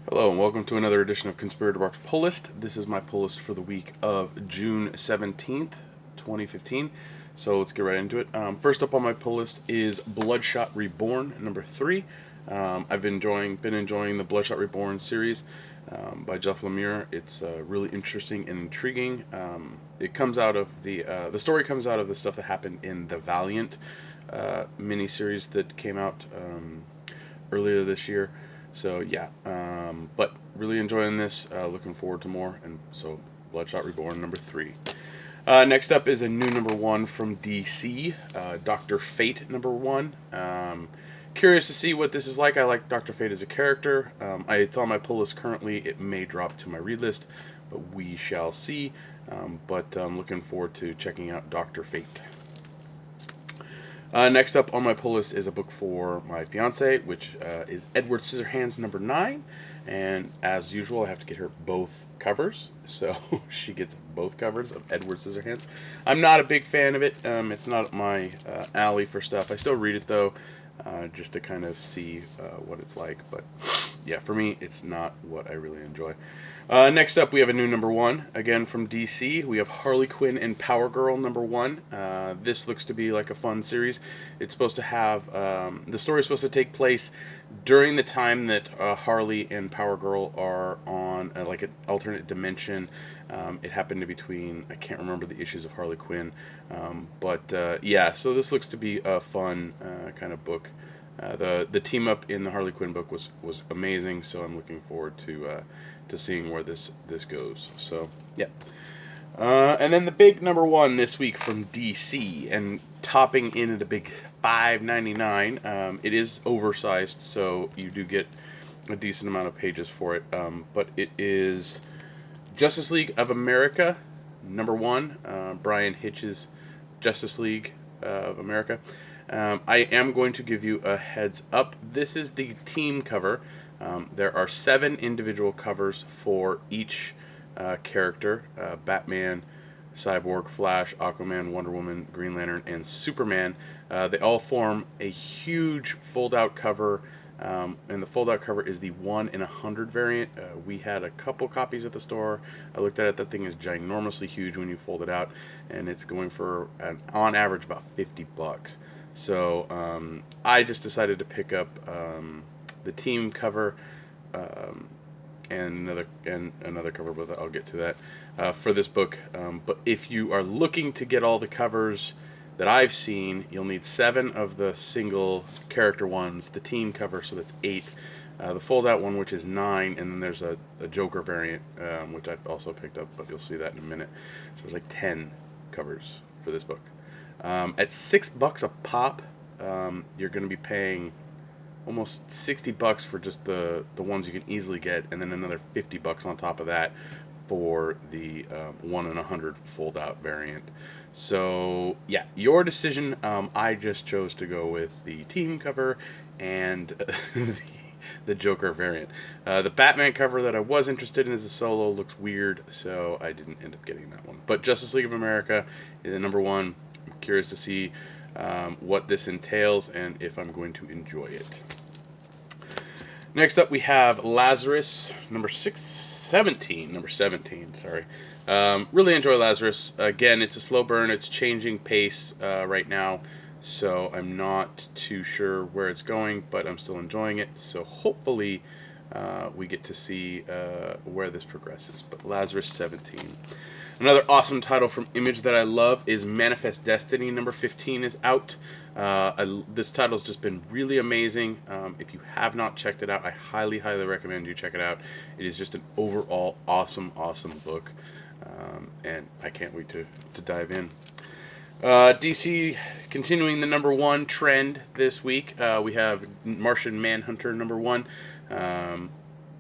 Hello and welcome to another edition of Conspirator Box Pull List. This is my pull list for the week of June 17th, 2015. So let's get right into it. First up on my pull list is Bloodshot Reborn, number 3. I've been enjoying the Bloodshot Reborn series by Jeff Lemire. It's really interesting and intriguing. It comes out of the story comes out of the stuff that happened in the Valiant miniseries that came out earlier this year. So yeah, but really enjoying this. Looking forward to more. And so Bloodshot Reborn number 3. Next up is a new number 1 from DC, Dr. Fate number 1. Curious to see what this is like. I like Dr. Fate as a character. It's on my pull list currently. It may drop to my read list, but we shall see. But I'm looking forward to checking out Dr. Fate. Next up on my pull list is a book for my fiance, which is Edward Scissorhands number 9. And as usual, I have to get her both covers. So she gets both covers of Edward Scissorhands. I'm not a big fan of it. It's not my alley for stuff. I still read it, though, just to kind of see what it's like. But yeah, for me, it's not what I really enjoy. Next up, we have a new number 1, again from DC. We have Harley Quinn and Power Girl number 1. This looks to be like a fun series. It's supposed to have, the story is supposed to take place during the time that Harley and Power Girl are on like an alternate dimension. It happened to between, I can't remember the issues of Harley Quinn, but yeah, so this looks to be a fun kind of book. The team up in the Harley Quinn book was amazing, so I'm looking forward to seeing where this goes. So yeah. And then the big number 1 this week from DC, and topping in at a big $5.99. It is oversized, so you do get a decent amount of pages for it. But it is Justice League of America number 1. Brian Hitch's Justice League of America. I am going to give you a heads up. This is the team cover. There are 7 individual covers for each character: Batman, Cyborg, Flash, Aquaman, Wonder Woman, Green Lantern, and Superman. They all form a huge fold-out cover, and the fold-out cover is the 1 in 100 variant. We had a couple copies at the store. I looked at it. That thing is ginormously huge when you fold it out, and it's going for, on average, about $50. So I just decided to pick up the team cover and another cover, but I'll get to that for this book. But if you are looking to get all the covers that I've seen, you'll need 7 of the single character ones, the team cover, so that's 8. The fold-out one, which is 9, and then there's a Joker variant, which I've also picked up, but you'll see that in a minute. So it's like 10 covers for this book. At $6 a pop, you're going to be paying almost $60 for just the ones you can easily get, and then another $50 on top of that for the 1 in 100 fold-out variant. So yeah, your decision. I just chose to go with the team cover and the Joker variant. The Batman cover that I was interested in as a solo looks weird, so I didn't end up getting that one. But Justice League of America is the number 1. I'm curious to see what this entails and if I'm going to enjoy it. Next up, we have Lazarus, number 17, sorry. Really enjoy Lazarus. Again, it's a slow burn. It's changing pace right now, so I'm not too sure where it's going, but I'm still enjoying it. So hopefully we get to see where this progresses. But Lazarus 17. Another awesome title from Image that I love is Manifest Destiny. Number 15 is out. This title's just been really amazing. If you have not checked it out, I highly, highly recommend you check it out. It is just an overall awesome, awesome book, and I can't wait to dive in. DC continuing the number 1 trend this week. We have Martian Manhunter number 1.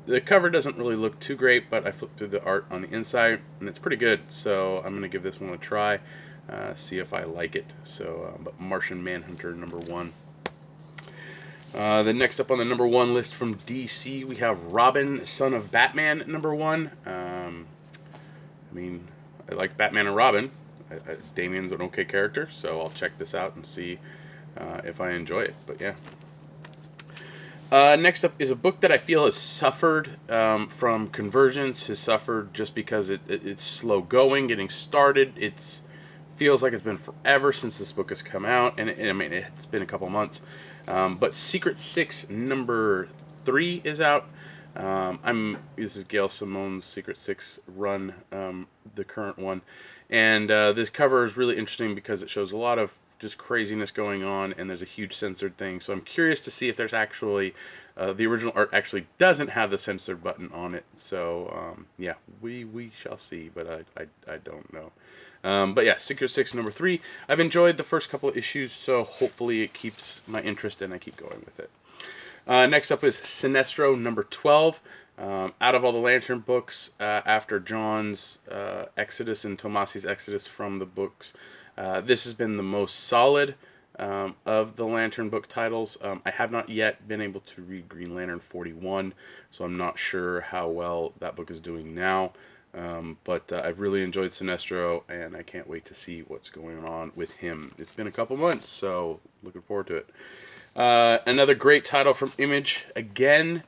The cover doesn't really look too great, but I flipped through the art on the inside, and it's pretty good, so I'm going to give this one a try, see if I like it. So, but Martian Manhunter number 1. Then next up on the number 1 list from DC, we have Robin, Son of Batman number 1. I mean, I like Batman and Robin. Damien's an okay character, so I'll check this out and see if I enjoy it, but yeah. Next up is a book that I feel has suffered from conversions, has suffered just because it's slow going, getting started. It's feels like it's been forever since this book has come out, and I mean, it's been a couple months. But Secret Six #3 is out. This is Gail Simone's Secret Six run, the current one, and this cover is really interesting because it shows a lot of just craziness going on, and there's a huge censored thing. So I'm curious to see if there's actually the original art actually doesn't have the censored button on it. So yeah, we shall see, but I don't know. But yeah, Secret Six #3. I've enjoyed the first couple of issues, so hopefully it keeps my interest and I keep going with it. Next up is Sinestro #12. Out of all the Lantern books, after John's Exodus and Tomasi's Exodus from the books, this has been the most solid of the Lantern book titles. I have not yet been able to read Green Lantern 41, so I'm not sure how well that book is doing now. But I've really enjoyed Sinestro, and I can't wait to see what's going on with him. It's been a couple months, so looking forward to it. Another great title from Image again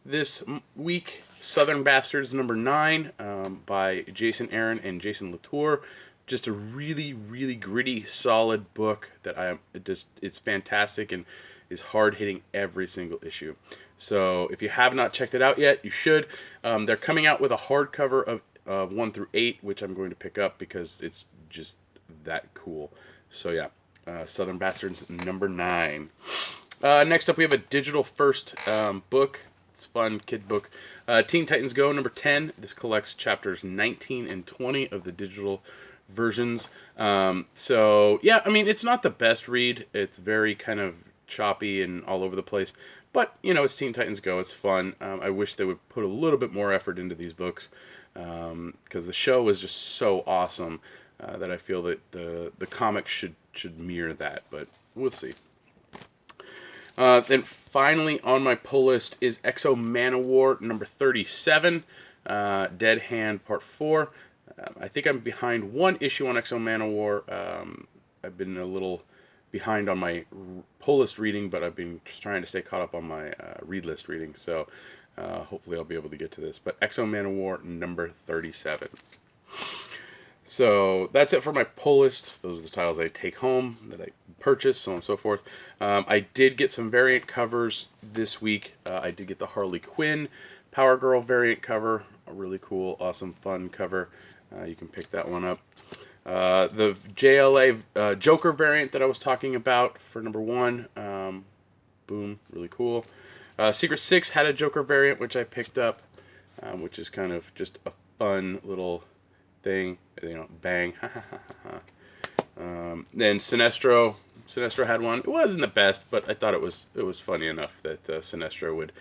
this week, Southern Bastards #9 by Jason Aaron and Jason Latour. Just a really, really gritty, solid book that it's fantastic and is hard hitting every single issue. So if you have not checked it out yet, you should. They're coming out with a hardcover of 1 through 8, which I'm going to pick up because it's just that cool. So yeah, Southern Bastards #9. Next up, we have a digital first book. It's a fun kid book. Teen Titans Go #10. This collects chapters 19 and 20 of the digital versions. So yeah, I mean, it's not the best read. It's very kind of choppy and all over the place. But, you know, it's Teen Titans Go. It's fun. I wish they would put a little bit more effort into these books because the show was just so awesome that I feel that the comics should mirror that. But we'll see. Then finally on my pull list is Exo Manowar #37, Dead Hand Part 4. I think I'm behind one issue on Exo Manowar. I've been a little behind on my pull list reading, but I've been just trying to stay caught up on my read list reading. So hopefully I'll be able to get to this. But Exo Manowar #37. So that's it for my pull list. Those are the titles I take home, that I purchase, so on and so forth. I did get some variant covers this week. I did get the Harley Quinn Power Girl variant cover. A really cool, awesome, fun cover. You can pick that one up. The JLA Joker variant that I was talking about for #1. Boom, really cool. Secret Six had a Joker variant, which I picked up, which is kind of just a fun little thing, you know, bang. Then Sinestro had one. It wasn't the best, but I thought it was funny enough that Sinestro would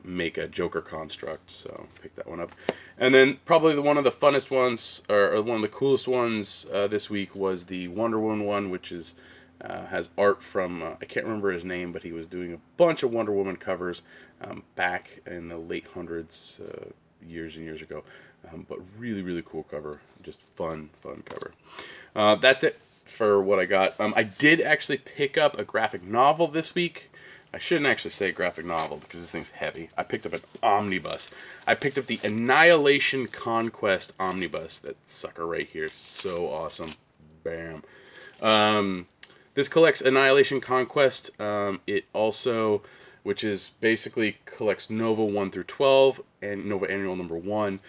make a Joker construct, so pick that one up. And then probably one of the funnest ones, or one of the coolest ones this week was the Wonder Woman one, which is has art from I can't remember his name, but he was doing a bunch of Wonder Woman covers back in the late hundreds, years and years ago. But really, really cool cover. Just fun cover. That's it for what I got. I did actually pick up a graphic novel this week. I shouldn't actually say graphic novel because this thing's heavy. I picked up an omnibus. I picked up the Annihilation Conquest omnibus. That sucker right here. So awesome. Bam. This collects Annihilation Conquest. It also, which is basically collects Nova 1 through 12 and Nova Annual #1.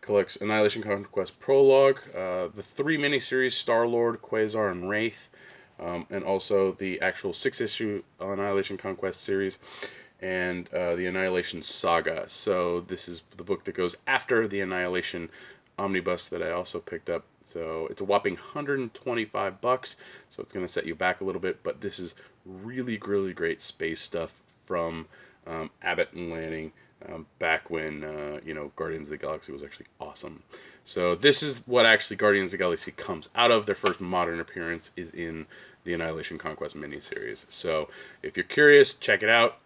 Collects Annihilation Conquest Prologue, the 3 miniseries Star-Lord, Quasar, and Wraith, and also the actual 6-issue Annihilation Conquest series, and the Annihilation Saga. So this is the book that goes after the Annihilation Omnibus that I also picked up. So it's a whopping $125, so it's going to set you back a little bit, but this is really, really great space stuff from Abbott and Lanning. Back when Guardians of the Galaxy was actually awesome. So this is what actually Guardians of the Galaxy comes out of. Their first modern appearance is in the Annihilation Conquest miniseries. So if you're curious, check it out.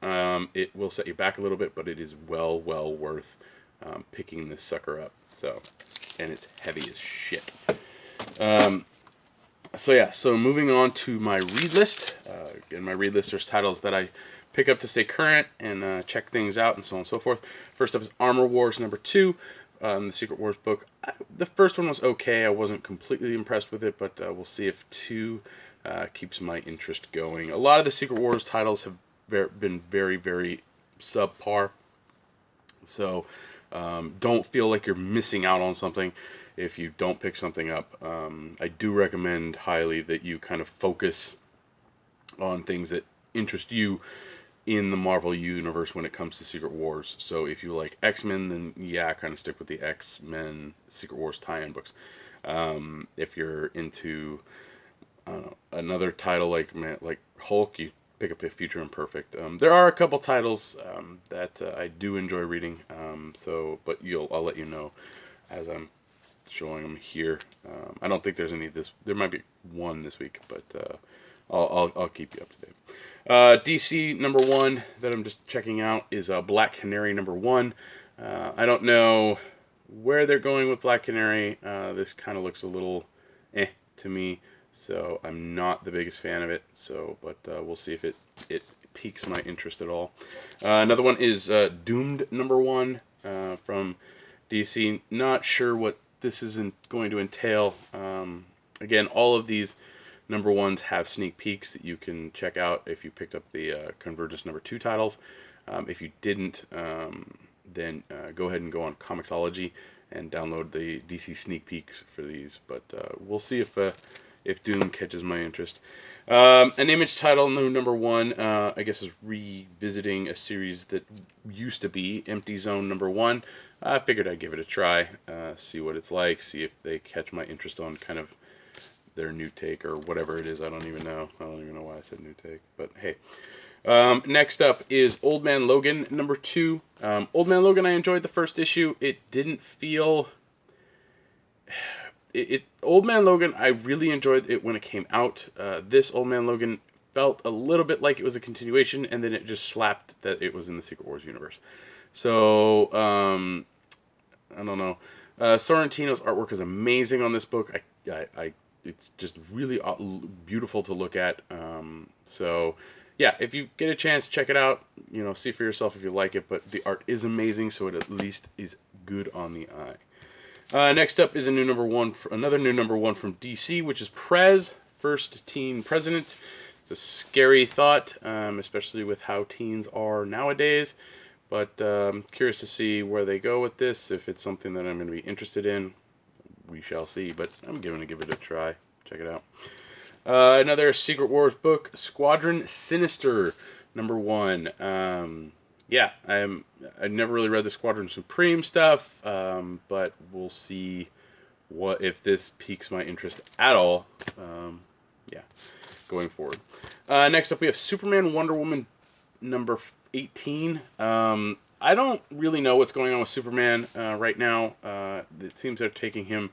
It will set you back a little bit, but it is well worth picking this sucker up. So, and it's heavy as shit. So moving on to my read list. In my read list, there's titles that I pick up to stay current and check things out and so on and so forth. First up is Armor Wars #2, the Secret Wars book. The first one was okay. I wasn't completely impressed with it, but we'll see if 2 keeps my interest going. A lot of the Secret Wars titles have been very, very subpar. So don't feel like you're missing out on something if you don't pick something up. I do recommend highly that you kind of focus on things that interest you in the Marvel Universe when it comes to Secret Wars. So if you like X-Men, then yeah, kind of stick with the X-Men Secret Wars tie-in books. If you're into another title like Hulk, you pick up a Future Imperfect. There are a couple titles that I do enjoy reading. But I'll let you know as I'm showing them here. I don't think there's any there might be one this week, but I'll keep you up to date. DC #1 that I'm just checking out is Black Canary #1. I don't know where they're going with Black Canary. This kind of looks a little to me, so I'm not the biggest fan of it. But we'll see if it piques my interest at all. Another one is Doomed #1 from DC. Not sure what this is going to entail. Again, all of these #1s have sneak peeks that you can check out if you picked up the Convergence #2 titles. If you didn't, then go ahead and go on Comixology and download the DC sneak peeks for these. But we'll see if Doom catches my interest. An Image title, new #1, I guess is revisiting a series that used to be Empty Zone #1. I figured I'd give it a try, see what it's like, see if they catch my interest on kind of their new take or whatever it is. I don't even know why I said new take, but hey. Next up is Old Man Logan #2. Old Man Logan, I enjoyed the first issue. It didn't feel... Old Man Logan, I really enjoyed it when it came out. This Old Man Logan felt a little bit like it was a continuation, and then it just slapped that it was in the Secret Wars universe. So, I don't know. Sorrentino's artwork is amazing on this book. It's just really beautiful to look at. So, yeah, if you get a chance, check it out. See for yourself if you like it. But the art is amazing, so it at least is good on the eye. Next up is another new #1 from DC, which is Prez, First Teen President. It's a scary thought, especially with how teens are nowadays. But curious to see where they go with this. If it's something that I'm going to be interested in, we shall see. But I'm going to give it a try. Check it out. Another Secret Wars book, Squadron Sinister #1. Yeah, I never really read the Squadron Supreme stuff, but we'll see if this piques my interest at all. Yeah, going forward. Next up, we have Superman Wonder Woman #18. I don't really know what's going on with Superman right now. It seems they're taking him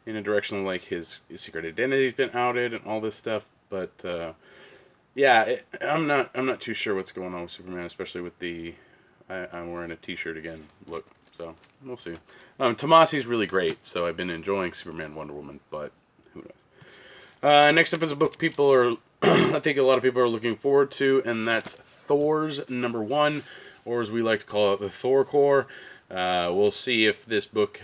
in a direction like his secret identity's been outed and all this stuff, but yeah, I'm not too sure what's going on with Superman, especially with I'm wearing a t-shirt again look, so we'll see. Tomasi's really great, so I've been enjoying Superman Wonder Woman, but who knows. Next up is a book people are I think a lot of people are looking forward to, and that's Thor's #1, or as we like to call it, the Thor Core. We'll see if this book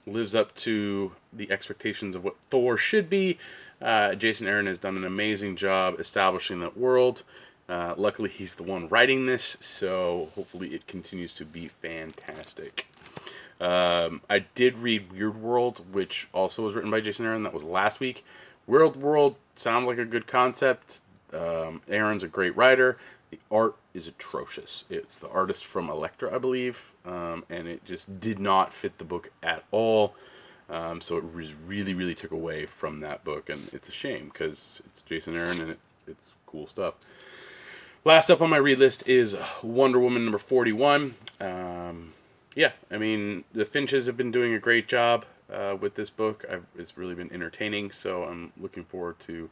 lives up to the expectations of what Thor should be. Jason Aaron has done an amazing job establishing that world. Luckily, he's the one writing this, so hopefully it continues to be fantastic. I did read Weird World, which also was written by Jason Aaron. That was last week. Weird World sounds like a good concept. Aaron's a great writer. The art is atrocious. It's the artist from Elektra, I believe, and it just did not fit the book at all. So it really, really took away from that book, and it's a shame because it's Jason Aaron and it's cool stuff. Last up on my read list is Wonder Woman #41. Yeah, I mean, the Finches have been doing a great job with this book. It's really been entertaining, so I'm looking forward to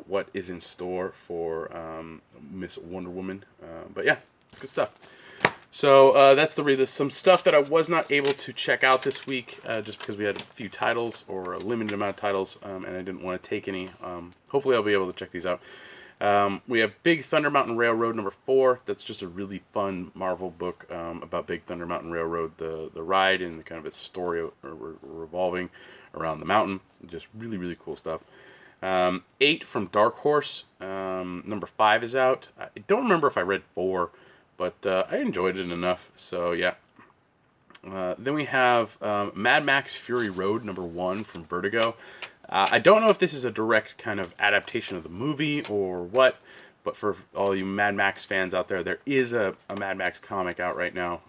what is in store for Miss Wonder Woman. But yeah, it's good stuff. So that's the read list. Some stuff that I was not able to check out this week just because we had a few titles or a limited amount of titles, and I didn't want to take any. Hopefully I'll be able to check these out. We have Big Thunder Mountain Railroad #4. That's just a really fun Marvel book about Big Thunder Mountain Railroad, the ride and the kind of its story revolving around the mountain. Just really, really cool stuff. 8 from Dark Horse. #5 is out. I don't remember if I read 4, but I enjoyed it enough. So yeah. Then we have Mad Max Fury Road #1 from Vertigo. I don't know if this is a direct kind of adaptation of the movie or what, but for all you Mad Max fans out there, there is a Mad Max comic out right now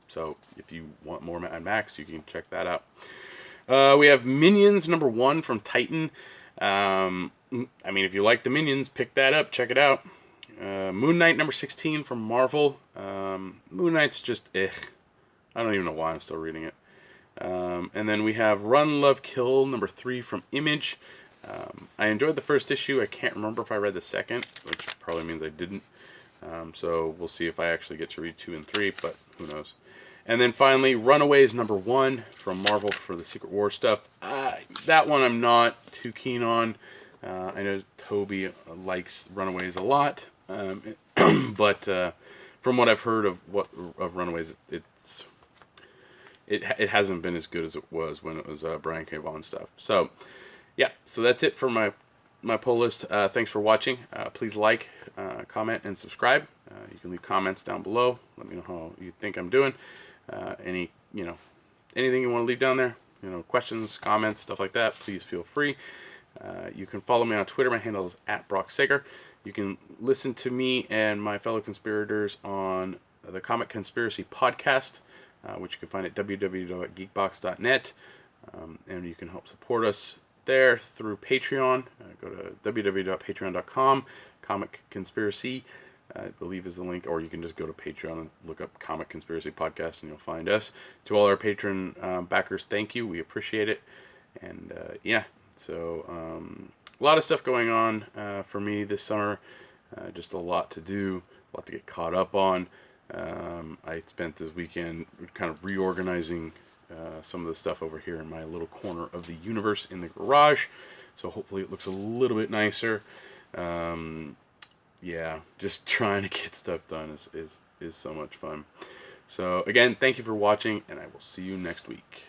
so if you want more Mad Max, you can check that out. We have Minions #1 from Titan. I mean, if you like the Minions, pick that up, check it out. Moon Knight #16 from Marvel. Moon Knight's just I don't even know why I'm still reading it. And then we have Run, Love, Kill #3 from Image. I enjoyed the first issue. I can't remember if I read the second, which probably means I didn't. So we'll see if I actually get to read 2 and 3, but who knows. And then finally, Runaways #1 from Marvel for the Secret War stuff. That one I'm not too keen on. I know Toby likes Runaways a lot, but from what I've heard of Runaways, it hasn't been as good as it was when it was Brian K. Vaughan stuff. So yeah, so that's it for my poll list. Thanks for watching. Please like, comment, and subscribe. You can leave comments down below. Let me know how you think I'm doing. Anything you want to leave down there, questions, comments, stuff like that, please feel free. You can follow me on Twitter. My handle is @BrockSager. You can listen to me and my fellow conspirators on the Comic Conspiracy podcast, which you can find at www.geekbox.net. And you can help support us there through Patreon. Go to www.patreon.com. Comic Conspiracy, I believe, is the link, or you can just go to Patreon and look up Comic Conspiracy Podcast and you'll find us. To all our patron backers, thank you. We appreciate it. And yeah, so a lot of stuff going on for me this summer. Just a lot to do, a lot to get caught up on. I spent this weekend kind of reorganizing some of the stuff over here in my little corner of the universe in the garage. So hopefully it looks a little bit nicer. Yeah, just trying to get stuff done is so much fun. So again, thank you for watching, and I will see you next week.